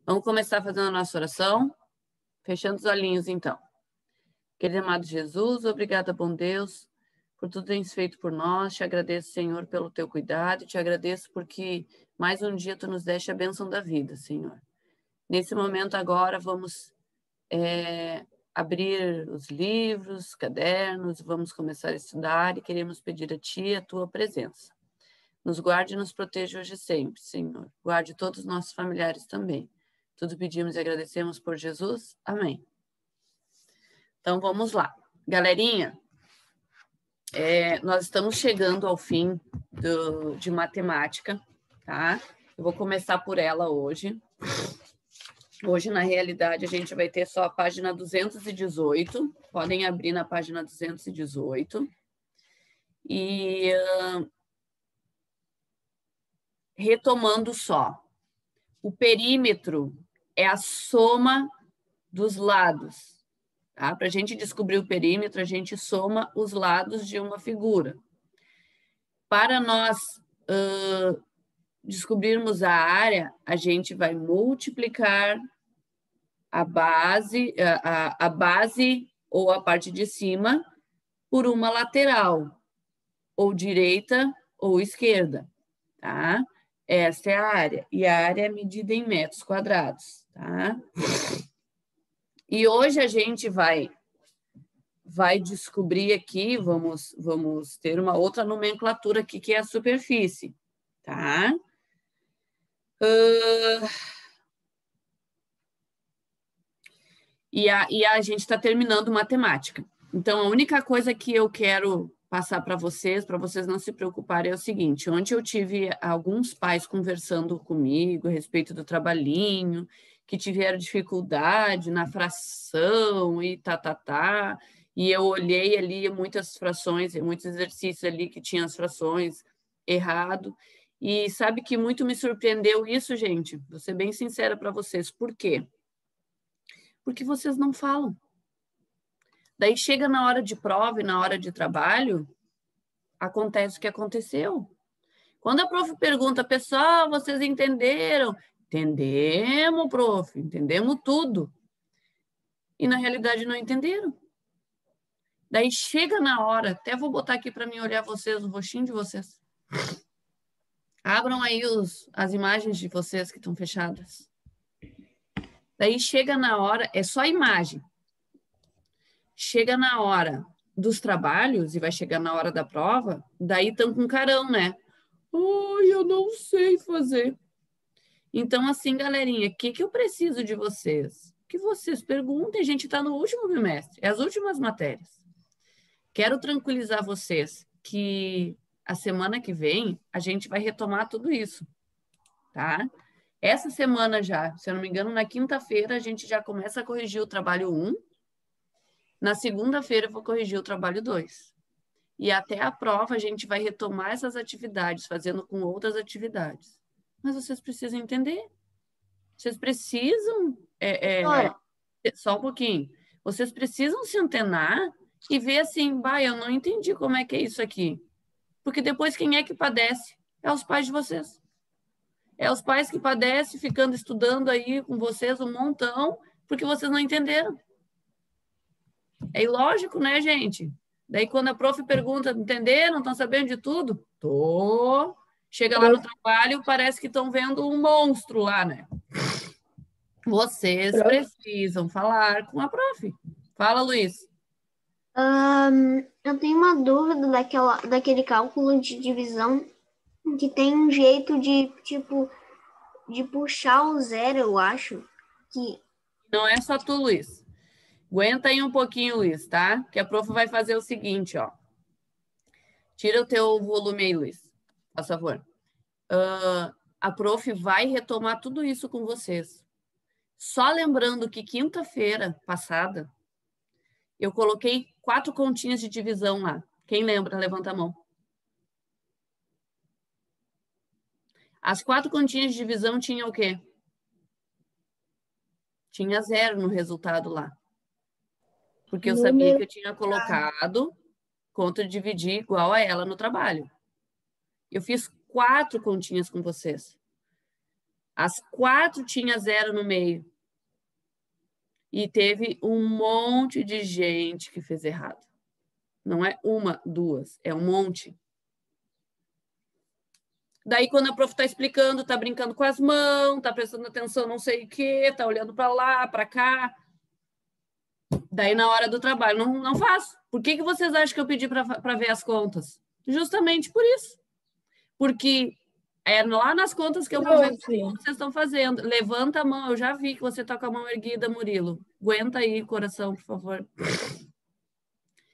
Vamos começar fazendo a nossa oração, fechando os olhinhos, então. Querido amado Jesus, obrigada, bom Deus, por tudo que tens feito por nós. Te agradeço, Senhor, pelo teu cuidado. Te agradeço porque mais um dia tu nos deste a bênção da vida, Senhor. Nesse momento agora, vamos abrir os livros, cadernos, vamos começar a estudar e queremos pedir a Ti a Tua presença. Nos guarde e nos proteja hoje e sempre, Senhor. Guarde todos os nossos familiares também. Tudo pedimos e agradecemos por Jesus. Amém. Então, vamos lá. Galerinha, nós estamos chegando ao fim de matemática, tá? Eu vou começar por ela hoje. Hoje, na realidade, a gente vai ter só a página 218. Podem abrir na página 218. E retomando só. O perímetro é a soma dos lados. Tá? Para a gente descobrir o perímetro, a gente soma os lados de uma figura. Para nós descobrirmos a área, a gente vai multiplicar a base ou a parte de cima por uma lateral, ou direita ou esquerda. Tá? Essa é a área. E a área é medida em metros quadrados. Tá? E hoje a gente vai descobrir aqui, vamos ter uma outra nomenclatura aqui, que é a superfície, tá? E a gente está terminando matemática. Então, a única coisa que eu quero passar para vocês não se preocuparem, é o seguinte: ontem eu tive alguns pais conversando comigo a respeito do trabalhinho, que tiveram dificuldade na fração e e eu olhei ali muitas frações, muitos exercícios ali que tinham as frações errado, e sabe que muito me surpreendeu isso, gente? Vou ser bem sincera para vocês. Por quê? Porque vocês não falam. Daí chega na hora de prova e na hora de trabalho, acontece o que aconteceu. Quando a prof pergunta, pessoal, vocês entenderam? Entendemos, prof, entendemos tudo. E na realidade não entenderam. Daí chega na hora, até vou botar aqui para mim olhar vocês, o rostinho de vocês. Abram aí as imagens de vocês que estão fechadas. Daí chega na hora, é só imagem. Chega na hora dos trabalhos e vai chegar na hora da prova, daí estão com carão, né? Ai, eu não sei fazer. Então, assim, galerinha, o que eu preciso de vocês? Que vocês perguntem, a gente está no último bimestre, é as últimas matérias. Quero tranquilizar vocês que a semana que vem a gente vai retomar tudo isso, tá? Essa semana já, se eu não me engano, na quinta-feira a gente já começa a corrigir o trabalho 1, na segunda-feira eu vou corrigir o trabalho 2. E até a prova a gente vai retomar essas atividades, fazendo com outras atividades. Mas vocês precisam entender. Vocês precisam... só um pouquinho. Vocês precisam se antenar e ver assim, eu não entendi como é que é isso aqui. Porque depois quem é que padece? É os pais de vocês. É os pais que padecem ficando estudando aí com vocês um montão, porque vocês não entenderam. É ilógico, né, gente? Daí quando a prof pergunta, entenderam? Estão sabendo de tudo? Tô. Chega lá no trabalho, parece que estão vendo um monstro lá, né? Vocês precisam falar com a prof. Fala, Luiz. Eu tenho uma dúvida daquele cálculo de divisão que tem um jeito de, tipo, de puxar o zero, eu acho. Que... Não é só tu, Luiz. Aguenta aí um pouquinho, Luiz, tá? Que a prof vai fazer o seguinte, ó. Tira o teu volume aí, Luiz, por favor. A prof vai retomar tudo isso com vocês. Só lembrando que quinta-feira passada, eu coloquei 4 continhas de divisão lá. Quem lembra? Levanta a mão. As 4 continhas de divisão tinham o quê? Tinha 0 no resultado lá. Porque eu sabia que eu tinha colocado contra dividir igual a ela no trabalho. Eu fiz 4 continhas com vocês. As 4 tinha 0 no meio. E teve um monte de gente que fez errado. Não é uma, duas, é um monte. Daí, quando a prof está explicando, está brincando com as mãos, está prestando atenção não sei o quê, está olhando para lá, para cá. Daí, na hora do trabalho, não faço. Por que vocês acham que eu pedi para ver as contas? Justamente por isso. Porque é lá nas contas que eu vou ver o que vocês estão fazendo. Levanta a mão, eu já vi que você está com a mão erguida, Murilo. Aguenta aí, coração, por favor.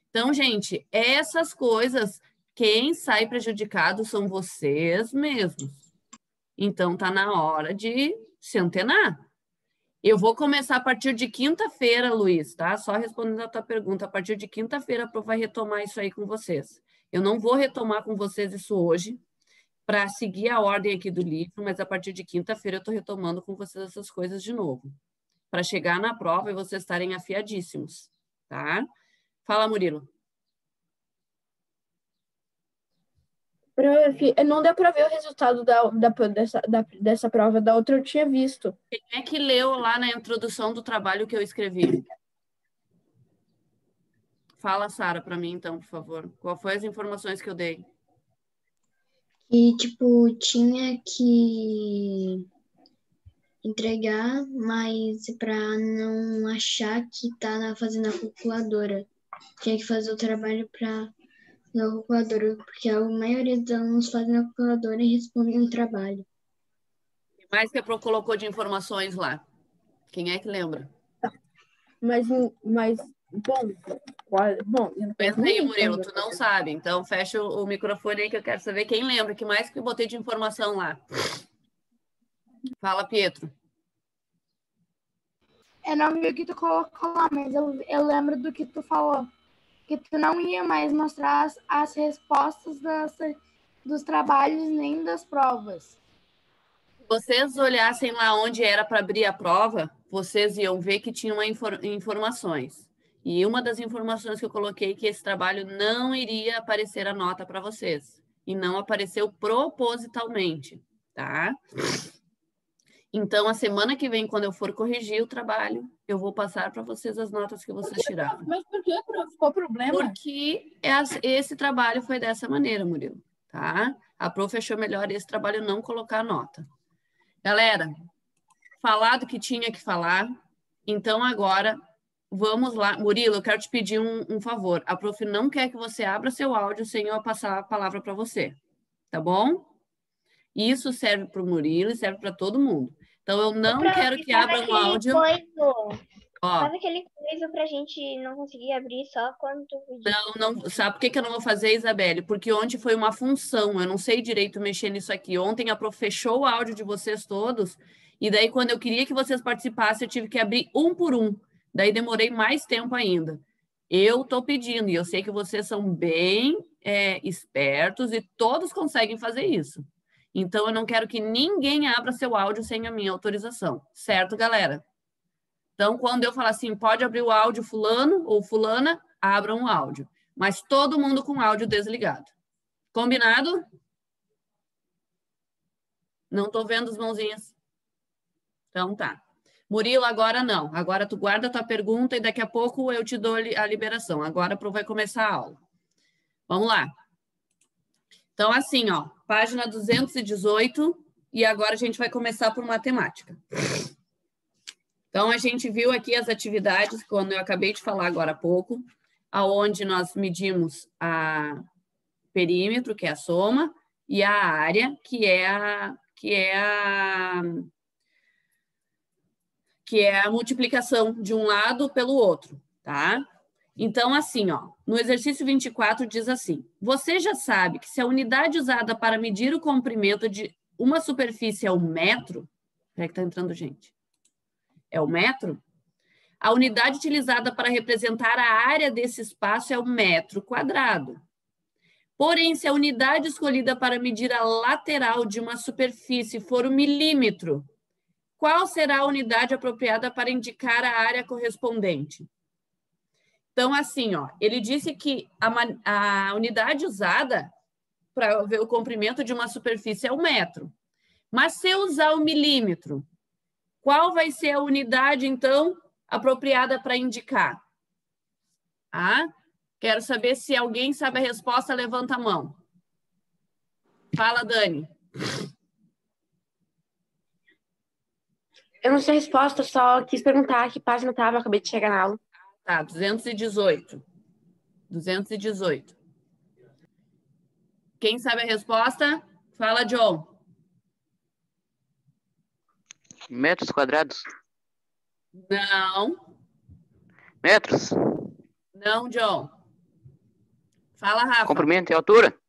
Então, gente, essas coisas, quem sai prejudicado são vocês mesmos. Então, tá na hora de se antenar. Eu vou começar a partir de quinta-feira, Luiz, tá? Só respondendo a tua pergunta. A partir de quinta-feira, a prof vai retomar isso aí com vocês. Eu não vou retomar com vocês isso hoje, para seguir a ordem aqui do livro, mas a partir de quinta-feira eu estou retomando com vocês essas coisas de novo. Para chegar na prova e vocês estarem afiadíssimos, tá? Fala, Murilo. Prof, não deu para ver o resultado dessa prova, da outra eu tinha visto. Quem é que leu lá na introdução do trabalho que eu escrevi? Fala, Sara, para mim, então, por favor. Qual foi as informações que eu dei? E, tipo, tinha que entregar, mas para não achar que tá fazendo a calculadora. Tinha que fazer o trabalho para na calculadora, porque a maioria dos alunos fazem na calculadora e respondem no trabalho. O que mais que a Pro colocou de informações lá? Quem é que lembra? Mas bom, Pensa aí, Murilo, tu não sabe, então fecha o microfone aí que eu quero saber quem lembra, que mais que eu botei de informação lá. Fala, Pietro. Eu não vi o que tu colocou lá, mas eu lembro do que tu falou. Que tu não ia mais mostrar as respostas dos trabalhos nem das provas. Se vocês olhassem lá onde era para abrir a prova, vocês iam ver que tinham informações. E uma das informações que eu coloquei é que esse trabalho não iria aparecer a nota para vocês. E não apareceu propositalmente, tá? Então, a semana que vem, quando eu for corrigir o trabalho, eu vou passar para vocês as notas que vocês tiraram. Mas por que ficou problema? Porque esse trabalho foi dessa maneira, Murilo, tá? A prof achou melhor esse trabalho não colocar nota. Galera, falado que tinha que falar, então agora vamos lá. Murilo, eu quero te pedir um favor. A prof não quer que você abra seu áudio sem eu passar a palavra para você, tá bom? Isso serve para o Murilo e serve para todo mundo. Então, eu não quero que abra o áudio. Sabe aquele coisa para a gente não conseguir abrir só quando tu pedir? Não. Sabe por que eu não vou fazer, Isabelle? Porque ontem foi uma função. Eu não sei direito mexer nisso aqui. Ontem a prof fechou o áudio de vocês todos. E daí, quando eu queria que vocês participassem, eu tive que abrir um por um. Daí, demorei mais tempo ainda. Eu estou pedindo. E eu sei que vocês são bem espertos e todos conseguem fazer isso. Então, eu não quero que ninguém abra seu áudio sem a minha autorização. Certo, galera? Então, quando eu falar assim, pode abrir o áudio fulano ou fulana, abram o áudio. Mas todo mundo com o áudio desligado. Combinado? Não estou vendo as mãozinhas. Então, tá. Murilo, agora não. Agora tu guarda a tua pergunta e daqui a pouco eu te dou a liberação. Agora vai começar a aula. Vamos lá. Então, assim, ó, página 218, e agora a gente vai começar por matemática. Então, a gente viu aqui as atividades, quando eu acabei de falar agora há pouco, aonde nós medimos a perímetro, que é a soma, e a área, que é a multiplicação de um lado pelo outro, tá? Então, assim, ó, no exercício 24 diz assim, você já sabe que se a unidade usada para medir o comprimento de uma superfície é o metro, é que tá entrando gente, é o metro, a unidade utilizada para representar a área desse espaço é o metro quadrado. Porém, se a unidade escolhida para medir a lateral de uma superfície for o milímetro, qual será a unidade apropriada para indicar a área correspondente? Então, assim, ó, ele disse que a unidade usada para ver o comprimento de uma superfície é o metro. Mas se eu usar o milímetro, qual vai ser a unidade, então, apropriada para indicar? Ah, quero saber se alguém sabe a resposta, levanta a mão. Fala, Dani. Eu não sei a resposta, só quis perguntar que página estava, acabei de chegar na aula. Tá, 218. 218. Quem sabe a resposta? Fala, John. Metros quadrados? Não. Metros? Não, John. Fala, Rafa. Comprimento e altura?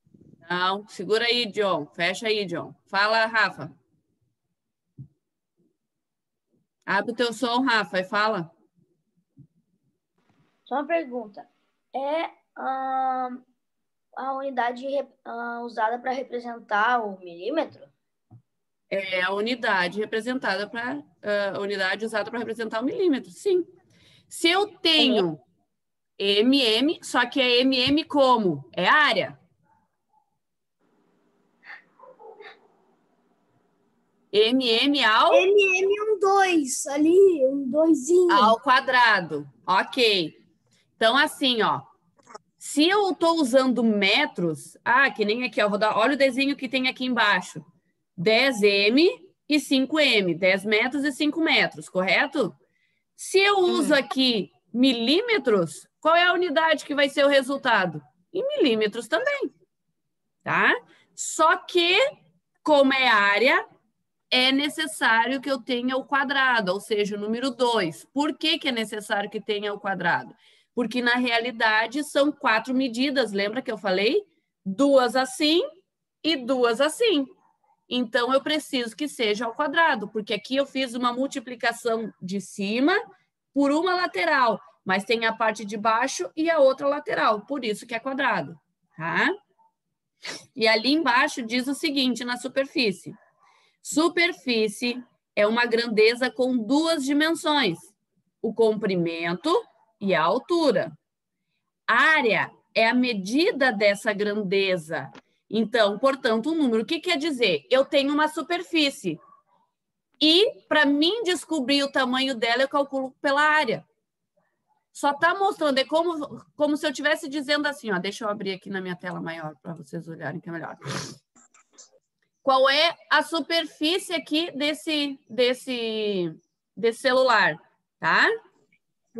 Não. Segura aí, John. Fecha aí, John. Fala, Rafa. Abre o teu som, Rafa, e fala. Só uma pergunta. É a unidade usada para representar o milímetro? É a unidade representada para a unidade usada para representar o milímetro, sim. Se eu tenho mm, só que é mm como? É área. ao... um 2, ali, um 2zinho. Ao quadrado. Ok. Então, assim, ó. Se eu estou usando metros, que nem aqui, ó, vou dar, olha o desenho que tem aqui embaixo. 10m e 5m, 10 metros e 5 metros, correto? Se eu uso aqui milímetros, qual é a unidade que vai ser o resultado? Em milímetros também, tá? Só que, como é área, é necessário que eu tenha o quadrado, ou seja, o número 2. Por que que é necessário que tenha o quadrado? Porque, na realidade, são 4 medidas, lembra que eu falei? 2 assim e 2 assim. Então, eu preciso que seja ao quadrado, porque aqui eu fiz uma multiplicação de cima por uma lateral, mas tem a parte de baixo e a outra lateral, por isso que é quadrado, tá? E ali embaixo diz o seguinte, na superfície. Superfície é uma grandeza com 2 dimensões, o comprimento e a altura. Área é a medida dessa grandeza. Então, portanto, um número, o que quer dizer? Eu tenho uma superfície e, para mim descobrir o tamanho dela, eu calculo pela área. Só está mostrando, é como se eu estivesse dizendo assim, ó, deixa eu abrir aqui na minha tela maior para vocês olharem que é melhor. Qual é a superfície aqui desse celular, tá?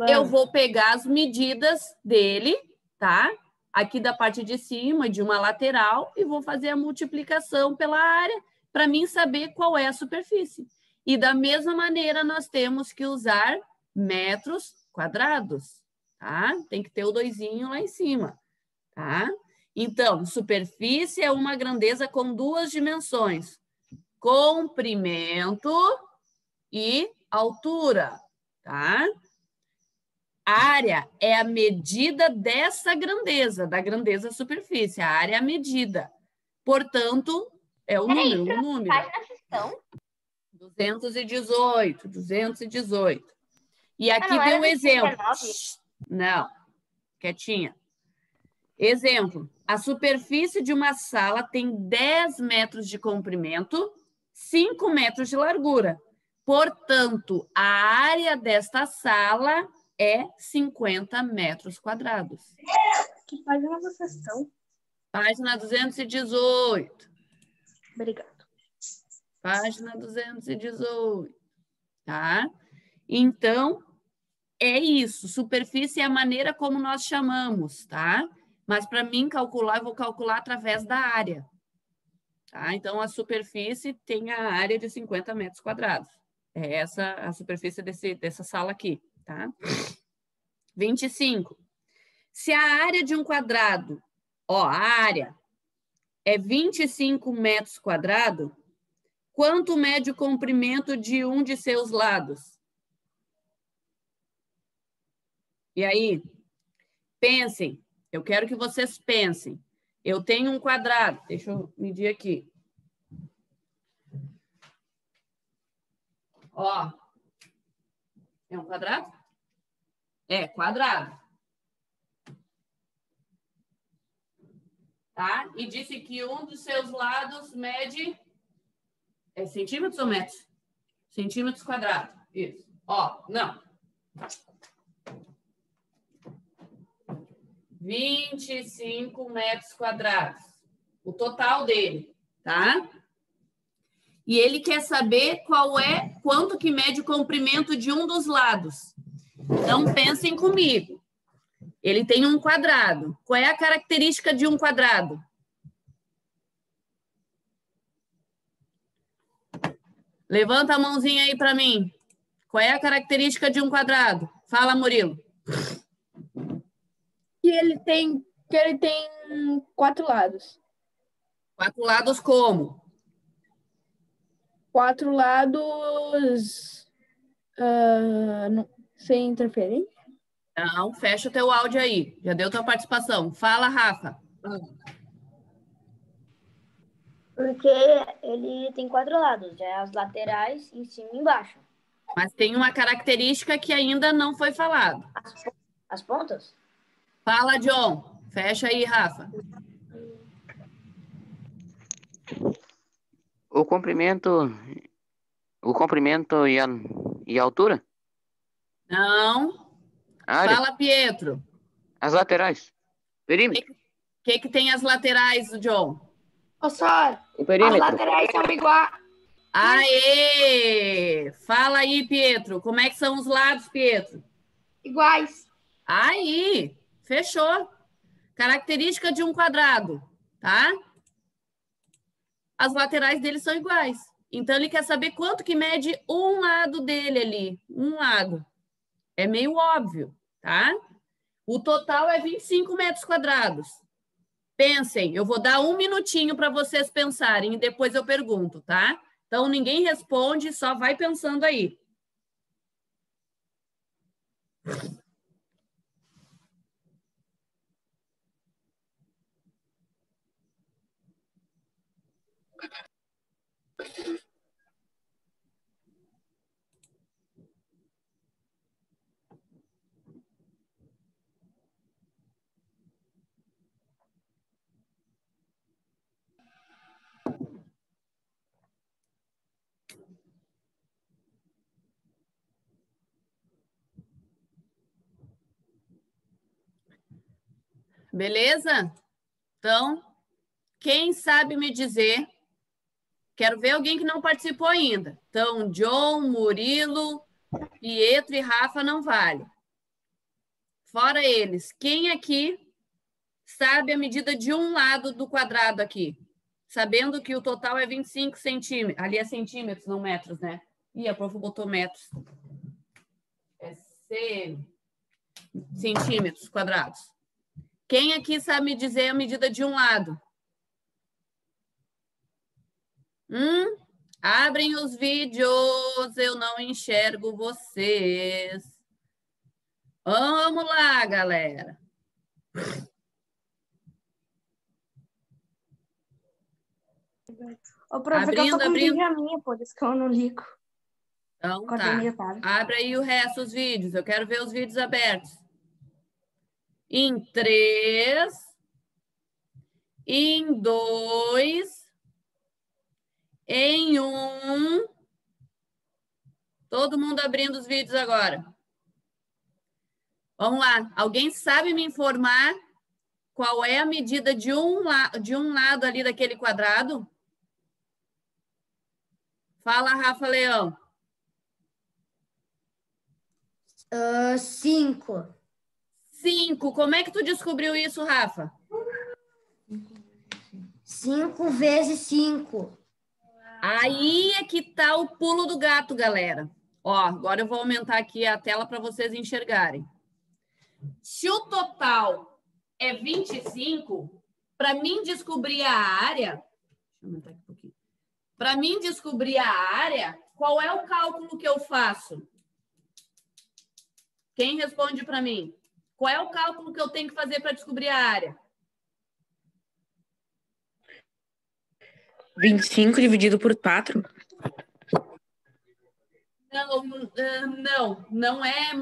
Eu vou pegar as medidas dele, tá? Aqui da parte de cima, de uma lateral, e vou fazer a multiplicação pela área para mim saber qual é a superfície. E da mesma maneira, nós temos que usar metros quadrados, tá? Tem que ter o 2zinho lá em cima, tá? Então, superfície é uma grandeza com 2 dimensões, comprimento e altura, tá? Área é a medida dessa grandeza, da grandeza superfície. A área é a medida. Portanto, é o número, um número. Página que estão? 218, 218. E aqui tem um exemplo. Não, quietinha. Exemplo, a superfície de uma sala tem 10 metros de comprimento, 5 metros de largura. Portanto, a área desta sala é 50 metros quadrados. Que página vocês estão? Página 218. Obrigado. Página 218. Tá? Então, é isso. Superfície é a maneira como nós chamamos, tá? Mas para mim calcular, eu vou calcular através da área. Tá? Então, a superfície tem a área de 50 metros quadrados. É essa a superfície dessa sala aqui, tá? 25. Se a área de um quadrado, ó, a área é 25 metros quadrados, quanto mede o comprimento de um de seus lados? E aí? Pensem. Eu quero que vocês pensem. Eu tenho um quadrado. Deixa eu medir aqui. Ó. É um quadrado? É, quadrado. Tá? E disse que um dos seus lados mede É centímetros ou metros? Centímetros quadrados. Isso. Ó, não. 25 metros quadrados. O total dele, tá? E ele quer saber quanto que mede o comprimento de um dos lados. Então, pensem comigo. Ele tem um quadrado. Qual é a característica de um quadrado? Levanta a mãozinha aí para mim. Qual é a característica de um quadrado? Fala, Murilo. Que ele tem 4 lados. 4 lados como? 4 lados sem interferência? Não, fecha o teu áudio aí. Já deu tua participação. Fala, Rafa. Porque ele tem 4 lados, já é as laterais, em cima e embaixo. Mas tem uma característica que ainda não foi falada. As pontas? Fala, John. Fecha aí, Rafa. O comprimento e a altura? Não. A área? Fala, Pietro. As laterais? Perímetro? O que tem as laterais, John? Professor, O as perímetro? laterais são iguais. Aê! Fala aí, Pietro. Como é que são os lados, Pietro? Iguais. Aí, fechou. Característica de um quadrado, tá? As laterais dele são iguais. Então, ele quer saber quanto que mede um lado dele ali. Um lado. É meio óbvio, tá? O total é 25 metros quadrados. Pensem, eu vou dar 1 minutinho para vocês pensarem e depois eu pergunto, tá? Então, ninguém responde, só vai pensando aí. Beleza? Então, quem sabe me dizer? Quero ver alguém que não participou ainda. Então, John, Murilo, Pietro e Rafa não vale. Fora eles, quem aqui sabe a medida de um lado do quadrado aqui? Sabendo que o total é 25 centímetros. Ali é centímetros, não metros, né? Ih, a prof botou metros. É centímetros quadrados. Quem aqui sabe me dizer a medida de um lado? Abrem os vídeos, eu não enxergo vocês. Vamos lá, galera. Ô, prof, eu tô com abrindo. pijaminha, por isso que eu não ligo. Então, tá. Abre aí o resto dos vídeos. Eu quero ver os vídeos abertos. Em 3, em 2, em 1. Todo mundo abrindo os vídeos agora. Vamos lá. Alguém sabe me informar qual é a medida de um lado ali daquele quadrado? Fala, Rafa Leão. 5. 5. Como é que tu descobriu isso, Rafa? 5 vezes 5. Aí é que tá o pulo do gato, galera. Ó, agora eu vou aumentar aqui a tela para vocês enxergarem. Se o total é 25, para mim descobrir a área... Deixa eu aumentar aqui um pouquinho. Para mim descobrir a área, qual é o cálculo que eu faço? Quem responde para mim? Qual é o cálculo que eu tenho que fazer para descobrir a área? 25 dividido por 4.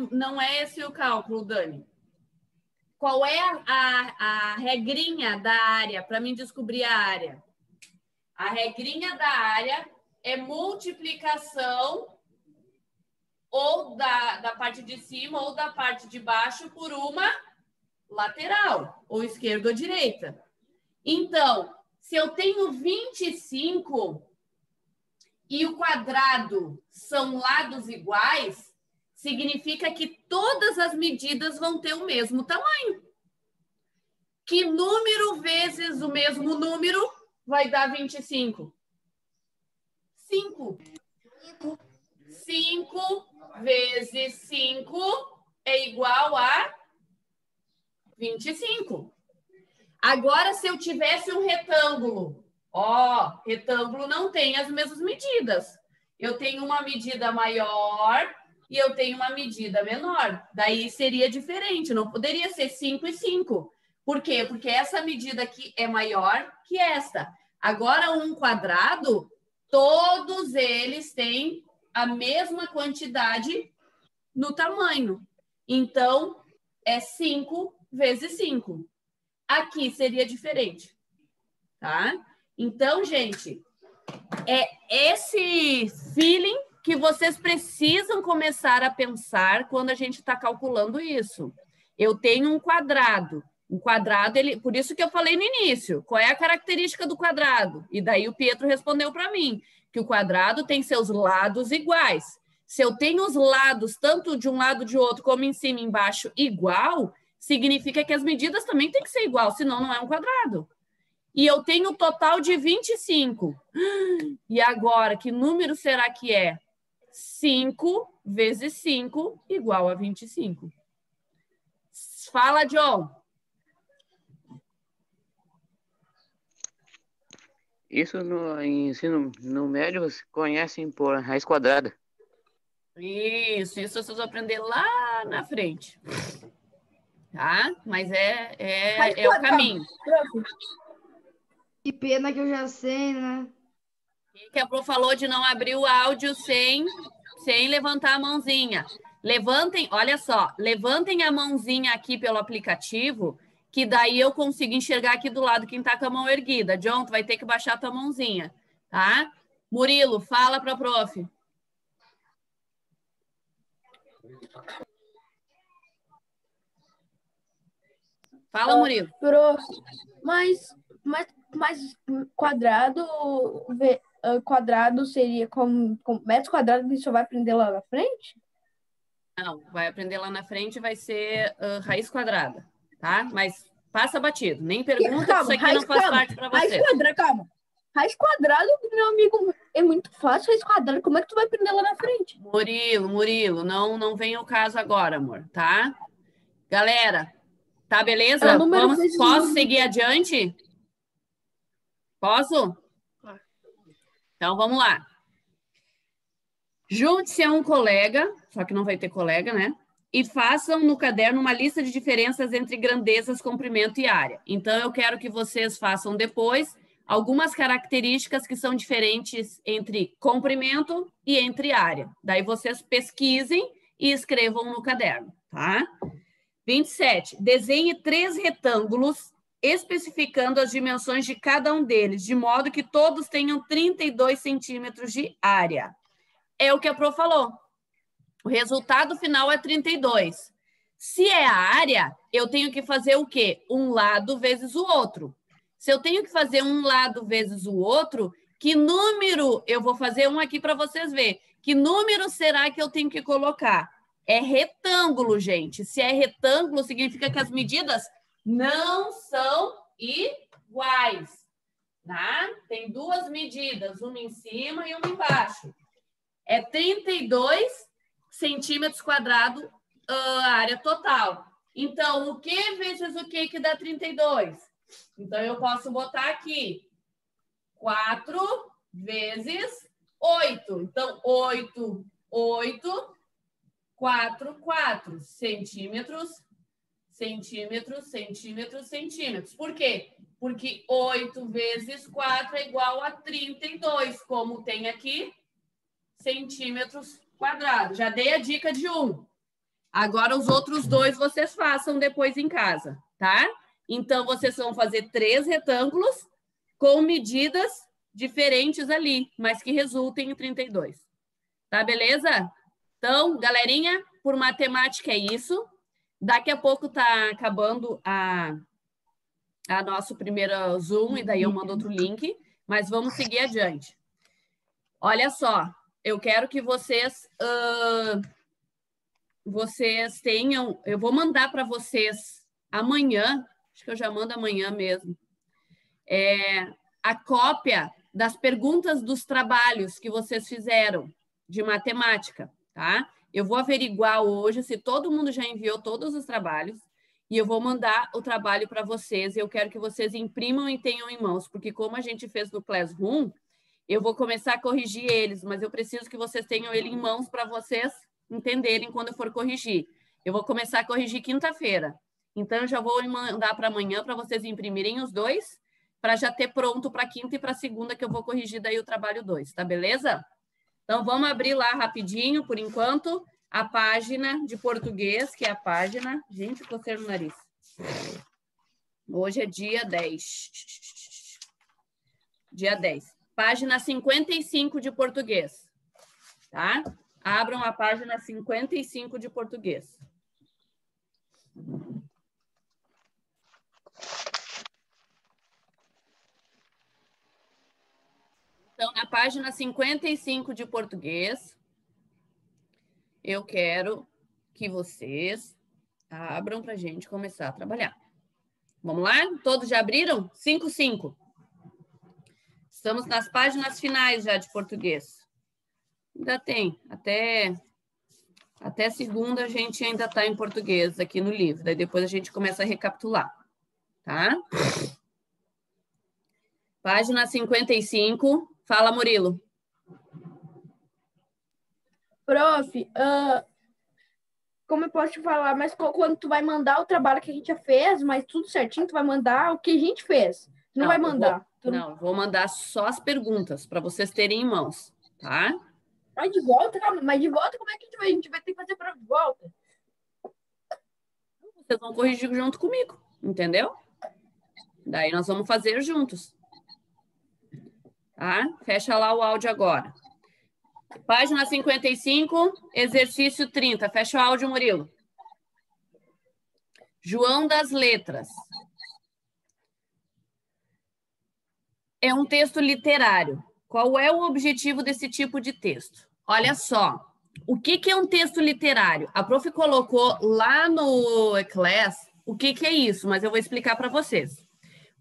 Não é esse o cálculo, Dani. Qual é a regrinha da área para mim descobrir a área? A regrinha da área é multiplicação ou da parte de cima ou da parte de baixo por uma lateral, ou esquerda ou direita. Então, se eu tenho 25 e o quadrado são lados iguais, significa que todas as medidas vão ter o mesmo tamanho. Que número vezes o mesmo número vai dar 25? 5. 5 vezes 5 é igual a 25. Agora, se eu tivesse um retângulo, ó, retângulo não tem as mesmas medidas. Eu tenho uma medida maior e eu tenho uma medida menor. Daí seria diferente, não poderia ser 5 e 5. Por quê? Porque essa medida aqui é maior que esta. Agora, um quadrado, todos eles têm a mesma quantidade no tamanho. Então, é 5 vezes 5. Aqui seria diferente, tá? Então, gente, é esse feeling que vocês precisam começar a pensar quando a gente está calculando isso. Eu tenho um quadrado. Um quadrado, por isso que eu falei no início, qual é a característica do quadrado? E daí o Pietro respondeu para mim, que o quadrado tem seus lados iguais. Se eu tenho os lados, tanto de um lado de outro, como em cima e embaixo, igual, significa que as medidas também têm que ser igual, senão não é um quadrado. E eu tenho um total de 25. E agora, que número será que é? 5 vezes 5 igual a 25. Fala, John. Isso no ensino no médio vocês conhecem por raiz quadrada. Isso vocês vão aprender lá na frente. Tá? Mas é o caminho. Que pena que eu já sei, né? O que a Pro falou de não abrir o áudio sem levantar a mãozinha. Levantem, olha só, levantem a mãozinha aqui pelo aplicativo, que daí eu consigo enxergar aqui do lado quem tá com a mão erguida. John, tu vai ter que baixar a tua mãozinha, tá? Murilo, fala para a prof. Fala, Murilo. Prof, mas quadrado seria como metros quadrados que você vai aprender lá na frente? Não, vai aprender lá na frente, vai ser raiz quadrada, tá? Mas passa batido, nem pergunta, calma, que isso aqui não faz parte para você. Raiz quadrada, meu amigo, é muito fácil, raiz quadrada, como é que tu vai aprender lá na frente? Murilo, não vem o caso agora, amor, tá? Galera, tá beleza? Posso seguir adiante? Posso? Então, vamos lá. Junte-se a um colega, só que não vai ter colega, né? E façam no caderno uma lista de diferenças entre grandezas, comprimento e área. Então, eu quero que vocês façam depois algumas características que são diferentes entre comprimento e entre área. Daí, vocês pesquisem e escrevam no caderno, tá? 27. Desenhe 3 retângulos especificando as dimensões de cada um deles, de modo que todos tenham 32 centímetros de área. É o que a Pro falou. O resultado final é 32. Se é a área, eu tenho que fazer o quê? Um lado vezes o outro. Se eu tenho que fazer um lado vezes o outro, que número, eu vou fazer um aqui para vocês verem, que número será que eu tenho que colocar? É retângulo, gente. Se é retângulo, significa que as medidas não são iguais, tá? Tem 2 medidas, uma em cima e uma embaixo. É 32 centímetros quadrados a área total. Então, o que vezes o que dá 32? Então, eu posso botar aqui 4 vezes 8. Então, 8, 4 centímetros, centímetros. Por quê? Porque 8 vezes 4 é igual a 32, como tem aqui, centímetros quadrados. Já dei a dica de 1. Agora, os outros 2 vocês façam depois em casa, tá? Então, vocês vão fazer 3 retângulos com medidas diferentes ali, mas que resultem em 32. Tá, beleza? Então, galerinha, por matemática é isso. Daqui a pouco tá acabando a nosso primeiro Zoom, e daí eu mando outro link, mas vamos seguir adiante. Olha só, eu quero que vocês tenham, eu vou mandar para vocês amanhã, acho que eu já mando amanhã mesmo, a cópia das perguntas dos trabalhos que vocês fizeram de matemática, tá? Eu vou averiguar hoje se todo mundo já enviou todos os trabalhos e eu vou mandar o trabalho para vocês. Eu quero que vocês imprimam e tenham em mãos, porque como a gente fez no Classroom, eu vou começar a corrigir eles, mas eu preciso que vocês tenham ele em mãos para vocês entenderem quando eu for corrigir. Eu vou começar a corrigir quinta-feira. Então, eu já vou mandar para amanhã para vocês imprimirem os dois, para já ter pronto para quinta e para segunda, que eu vou corrigir daí o trabalho 2, tá beleza? Então, vamos abrir lá rapidinho, por enquanto, a página de português, que é a página... Gente, coceira no nariz. Hoje é dia 10. Dia 10. Página 55 de português, tá? Abram a página 55 de português. Então, na página 55 de português, eu quero que vocês abram para a gente começar a trabalhar. Vamos lá? Todos já abriram? 5. Estamos nas páginas finais já de português. Ainda tem, até segunda a gente ainda está em português aqui no livro, daí depois a gente começa a recapitular, tá? Página 55. Fala, Murilo. Prof, como eu posso te falar, mas quando tu vai mandar o trabalho que a gente já fez, mas tudo certinho, tu vai mandar o que a gente fez. Tu não vai mandar. Não, vou mandar só as perguntas para vocês terem em mãos, tá? Mas de volta, calma, mas de volta como é que a gente vai ter que fazer para de volta? Vocês vão corrigir junto comigo, entendeu? Daí nós vamos fazer juntos. Tá? Fecha lá o áudio agora. Página 55, exercício 30. Fecha o áudio, Murilo. João das Letras. É um texto literário. Qual é o objetivo desse tipo de texto? Olha só, o que é um texto literário? A prof colocou lá no Class o que é isso, mas eu vou explicar para vocês.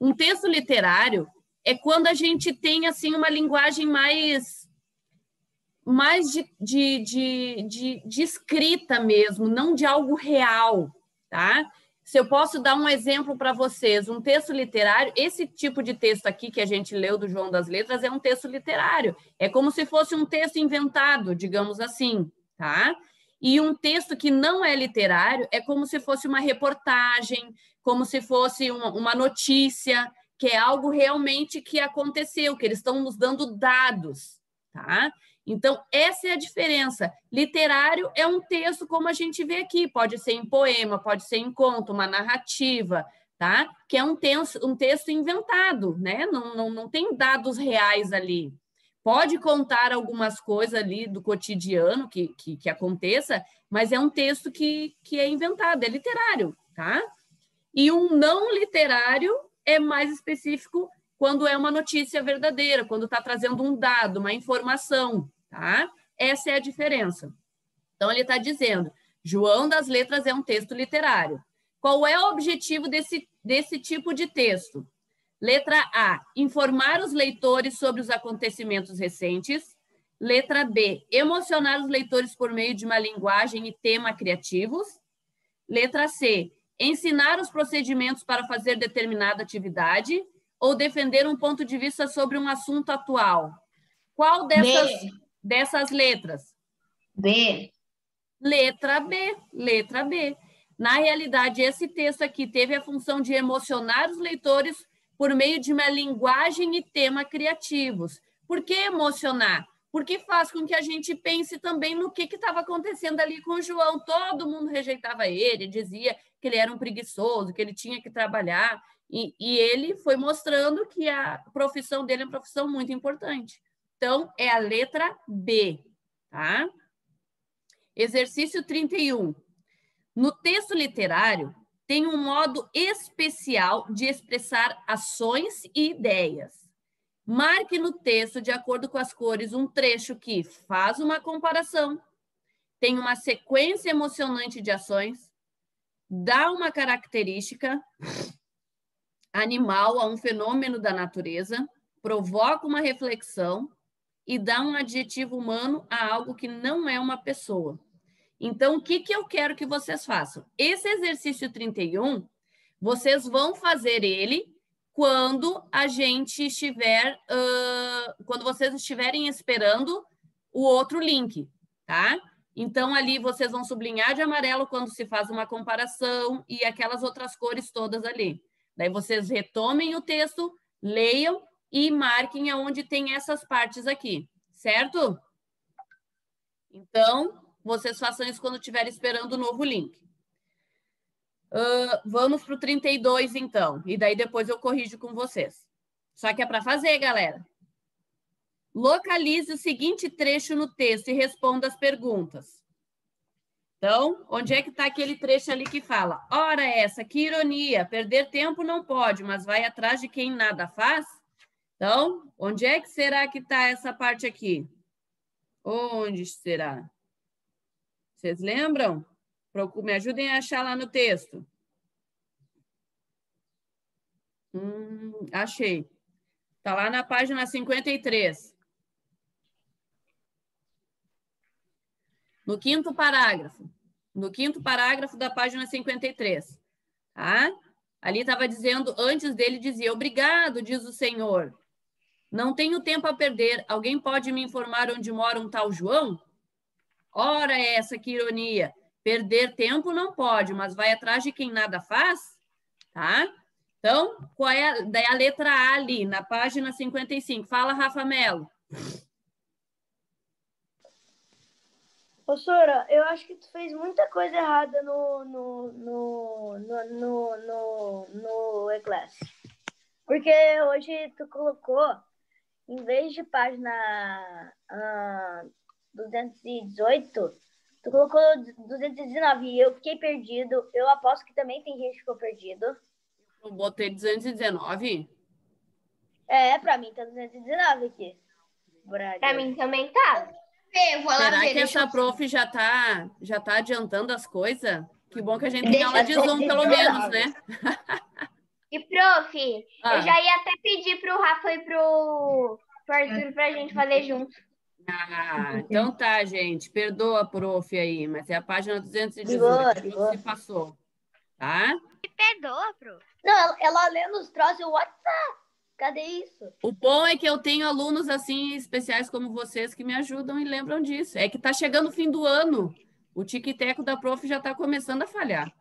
Um texto literário é quando a gente tem assim uma linguagem mais de escrita mesmo, não de algo real, tá? Se eu posso dar um exemplo para vocês, um texto literário, esse tipo de texto aqui que a gente leu do João das Letras é um texto literário. É como se fosse um texto inventado, digamos assim, tá? E um texto que não é literário é como se fosse uma reportagem, como se fosse uma notícia, que é algo realmente que aconteceu, que eles estão nos dando dados, tá? Então, essa é a diferença. Literário é um texto como a gente vê aqui, pode ser em poema, pode ser em conto, uma narrativa, tá? Que é um texto inventado, né? Não tem dados reais ali. Pode contar algumas coisas ali do cotidiano que aconteça, mas é um texto que é inventado, é literário, tá? E um não literário é mais específico quando é uma notícia verdadeira, quando está trazendo um dado, uma informação, tá? Essa é a diferença. Então, ele está dizendo, João das Letras é um texto literário. Qual é o objetivo desse tipo de texto? Letra A, informar os leitores sobre os acontecimentos recentes. Letra B, emocionar os leitores por meio de uma linguagem e tema criativos. Letra C, ensinar os procedimentos para fazer determinada atividade ou defender um ponto de vista sobre um assunto atual. Qual dessas letras? B. Letra B, letra B. Na realidade, esse texto aqui teve a função de emocionar os leitores por meio de uma linguagem e tema criativos. Por que emocionar? Porque faz com que a gente pense também no que estava acontecendo ali com o João. Todo mundo rejeitava ele, dizia que ele era um preguiçoso, que ele tinha que trabalhar. E ele foi mostrando que a profissão dele é uma profissão muito importante. Então, é a letra B, tá? Exercício 31. No texto literário, tem um modo especial de expressar ações e ideias. Marque no texto, de acordo com as cores, um trecho que faz uma comparação, tem uma sequência emocionante de ações, dá uma característica animal a um fenômeno da natureza, provoca uma reflexão e dá um adjetivo humano a algo que não é uma pessoa. Então, o que eu quero que vocês façam? Esse exercício 31, vocês vão fazer ele quando a gente estiver, quando vocês estiverem esperando o outro link, tá? Então, ali vocês vão sublinhar de amarelo quando se faz uma comparação e aquelas outras cores todas ali. Daí vocês retomem o texto, leiam e marquem aonde tem essas partes aqui, certo? Então, vocês façam isso quando estiverem esperando o novo link. Vamos para o 32, então. E daí depois eu corrijo com vocês. Só que é para fazer, galera. Localize o seguinte trecho no texto e responda as perguntas. Então, onde é que está aquele trecho ali que fala? Ora essa, que ironia, perder tempo não pode, mas vai atrás de quem nada faz? Então, onde é que será que está essa parte aqui? Onde será? Vocês lembram? Me ajudem a achar lá no texto. Achei. Está lá na página 53. No quinto parágrafo. No quinto parágrafo da página 53. Tá? Ali estava dizendo, antes dele dizia, obrigado, diz o Senhor. Não tenho tempo a perder. Alguém pode me informar onde mora um tal João? Ora essa, que ironia. Perder tempo não pode, mas vai atrás de quem nada faz? Tá? Então, qual é daí a letra A ali, na página 55? Fala, Rafa Mello. Ô, Sora, eu acho que tu fez muita coisa errada no E-Class. Porque hoje tu colocou, em vez de página 218, tu colocou 219 e eu fiquei perdido. Eu aposto que também tem gente que ficou perdido. Eu botei 219? Pra mim tá 219 aqui. Pra mim também tá. Será que essa prof já tá adiantando as coisas? Que bom que a gente tem aula de Zoom, pelo menos, né? E, prof, eu já ia até pedir pro Rafa e pro Arthur pra gente fazer junto. Então tá, gente. Perdoa, prof, aí, mas é a página 218 que se passou. Tá? Me perdoa, prof. Não, ela lê nos troços o WhatsApp. Cadê isso? O bom é que eu tenho alunos assim especiais como vocês que me ajudam e lembram disso. É que tá chegando o fim do ano. O tic-teco da prof já tá começando a falhar.